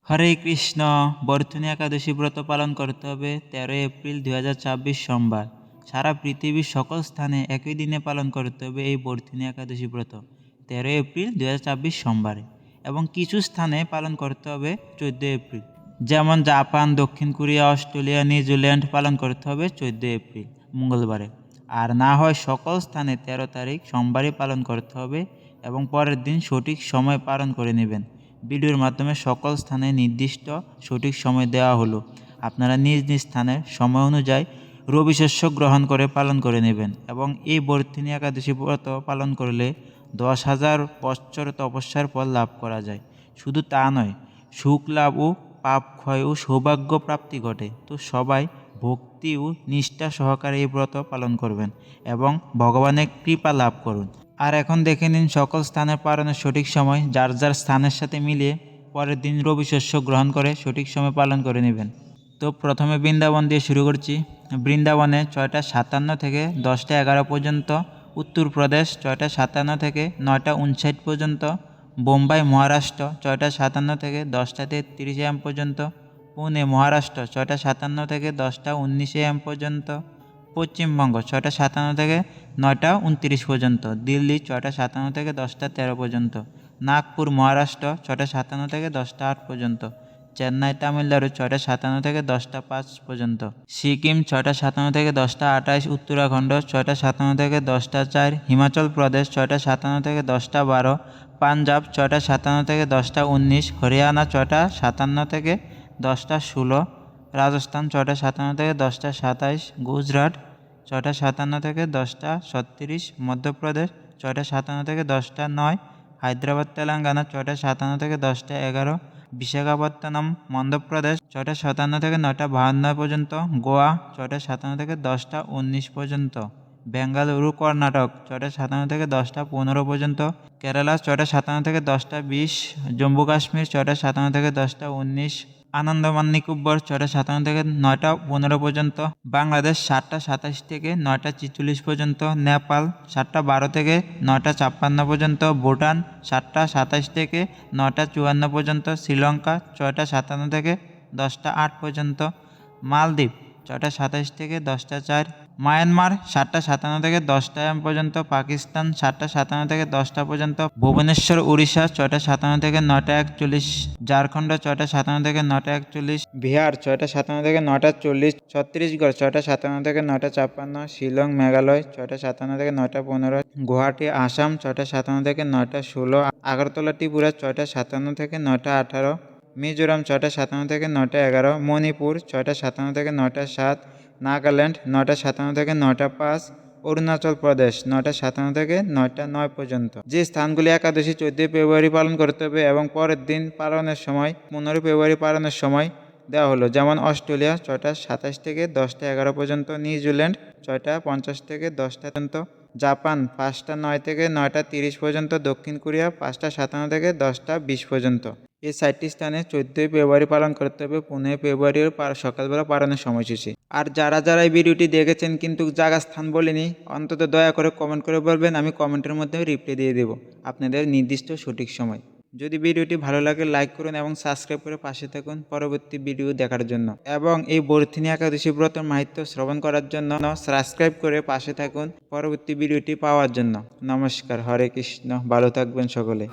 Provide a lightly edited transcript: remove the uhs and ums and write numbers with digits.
হরে কৃষ্ণ। বর্তনী একাদশী ব্রত পালন করতে হবে 13 এপ্রিল 2024 সোমবার। সারা পৃথিবীর সকল স্থানে একই দিনে পালন করতে হবে এই বর্তনী একাদশী ব্রত 13 এপ্রিল 2024 সোমবারে, এবং কিছু স্থানে পালন করতে হবে 14 এপ্রিল। যেমন জাপান, দক্ষিণ কোরিয়া, অস্ট্রেলিয়া, নিউজিল্যান্ড পালন করতে হবে 14 এপ্রিল মঙ্গলবারে। আর না হয় সকল স্থানে 13 তারিখ সোমবারই পালন করতে হবে এবং পরের দিন সঠিক সময় পালন করে নেবেন। ভিডিওর মাধ্যমে সকল স্থানে নির্দিষ্ট সঠিক সময় দেওয়া হলো। আপনারা নিজ নিজ স্থানের সময় অনুযায়ী রবি শস্য গ্রহণ করে পালন করে নেবেন এবং এই বর্তনী একাদশী ব্রত পালন করলে 10,000 বৎসর তপস্যার ফল লাভ করা যায়। শুধু তা নয়, সুখ লাভ ও পাপ ক্ষয় ও সৌভাগ্য প্রাপ্তি ঘটে। তো সবাই ভক্তি ও নিষ্ঠা সহকারে এই ব্রত পালন করবেন এবং ভগবানের কৃপা লাভ করুন। আর এখন দেখে নিন সকল স্থানের পালনের সঠিক সময়। যার যার স্থানের সাথে মিলিয়ে পরের দিন রবি শস্য গ্রহণ করে সঠিক সময় পালন করে নেবেন। তো প্রথমে বৃন্দাবন দিয়ে শুরু করছি। বৃন্দাবনে 6টা 57 থেকে 10টা 11 পর্যন্ত, উত্তরপ্রদেশ 6টা 57 থেকে 9টা 59 পর্যন্ত, বোম্বাই মহারাষ্ট্র 6টা 57 থেকে 10টা 33 AM পর্যন্ত, পুনে মহারাষ্ট্র 6টা 57 থেকে 10টা 19 AM পর্যন্ত, পশ্চিমবঙ্গ 6টা 57 থেকে 9টা 29 পর্যন্ত, দিল্লি 6টা 57 থেকে 10টা 13 পর্যন্ত, নাগপুর মহারাষ্ট্র 6টা 57 থেকে 10টা 8 পর্যন্ত, চেন্নাই তামিলনাড়ু 6টা 57 থেকে 10টা 5 পর্যন্ত, সিকিম 6টা 57 থেকে 10টা 28, উত্তরাখণ্ড 6টা 57 থেকে 10টা 4, হিমাচল প্রদেশ 6টা 57 থেকে 10টা 12, পাঞ্জাব 6টা 57 থেকে 10টা 19, হরিয়ানা 6টা 57 থেকে 10টা 16, রাজস্থান 6টা 57 থেকে 10টা 27, গুজরাট 6টা 57 থেকে 10টা 36, মধ্যপ্রদেশ 6টা 57 থেকে 10টা 9, হায়দ্রাবাদ তেলেঙ্গানা 6টা 57 থেকে 10টা 11, বিশাখাপত্তনম মধ্যপ্রদেশ 6টা 57 থেকে 9টা 52 পর্যন্ত, গোয়া 6টা 57 থেকে 10টা 19 পর্যন্ত, বেঙ্গালুরু কর্ণাটক 6টা 57 থেকে 10টা 15 পর্যন্ত, কেরালা 6টা 57 থেকে 10টা 20, জম্মু কাশ্মীর 6টা 57 থেকে 10টা 19, আন্দামান নিকোবর 6টা 57 থেকে 9টা 15 পর্যন্ত, বাংলাদেশ 7টা 27 থেকে 9টা 46 পর্যন্ত, নেপাল 7টা 12 থেকে 9টা 56 পর্যন্ত, ভুটান 7টা 27 থেকে 9টা 54 পর্যন্ত, শ্রীলঙ্কা 6টা 57 থেকে 10টা 8 পর্যন্ত, মালদ্বীপ 6টা 27 থেকে 10টা 4, মায়ানমার 7টা 57 থেকে 10টা AM পর্যন্ত, পাকিস্তান 7টা 57 থেকে 10টা পর্যন্ত, ভুবনেশ্বর উড়িষ্যা 6টা 57 থেকে 9টা 41, ঝাড়খণ্ড 6টা 57 থেকে 9টা 41, বিহার 6টা 57 থেকে 9টা 40, ছত্তিশগড় 6টা 57 থেকে 9টা 56, শিলং মেঘালয় 6টা 57 থেকে 9টা 15, গুয়াহাটি আসাম 6টা 57 থেকে 9টা 16, আগরতলা ত্রিপুরা 6টা 57 থেকে 9টা 18, মিজোরাম 6টা 57 থেকে 9টা 11, মণিপুর 6টা 57 থেকে 9টা 7, নাগাল্যান্ড 9টা 57 থেকে 9টা 5, অরুণাচল প্রদেশ 9টা 57 থেকে 9টা 9 পর্যন্ত। যে স্থানগুলি একাদশী 14 ফেব্রুয়ারি পালন করতে হবে এবং পরের দিন পালনের সময় 15 ফেব্রুয়ারি পালনের সময় দেওয়া হলো, যেমন অস্ট্রেলিয়া 6টা 27 থেকে 10টা 11 পর্যন্ত, নিউজিল্যান্ড 6টা 50 থেকে 10টা পর্যন্ত, জাপান 5টা 9 থেকে 9টা 30 পর্যন্ত, দক্ষিণ কোরিয়া 5টা 57 থেকে 10টা 20 পর্যন্ত। এই 4টি স্থানে 14 ফেব্রুয়ারি পালন করতে হবে 15 ফেব্রুয়ারির সকালবেলা পালনের সময়সূচি। আর যারা যারা এই ভিডিওটি দেখেছেন কিন্তু জায়গা স্থান বলিনি, অন্তত দয়া করে কমেন্ট করে বলবেন, আমি কমেন্টের মধ্যে রিপ্লাই দিয়ে দেবো আপনাদের নির্দিষ্ট সঠিক সময়। যদি ভিডিওটি ভালো লাগে লাইক করুন এবং সাবস্ক্রাইব করে পাশে থাকুন পরবর্তী ভিডিও দেখার জন্য, এবং এই বর্তনী একাদশী ব্রতের মাহাত্ম্য শ্রবণ করার জন্য সাবস্ক্রাইব করে পাশে থাকুন পরবর্তী ভিডিওটি পাওয়ার জন্য। নমস্কার, হরে কৃষ্ণ, ভালো থাকবেন সকলে।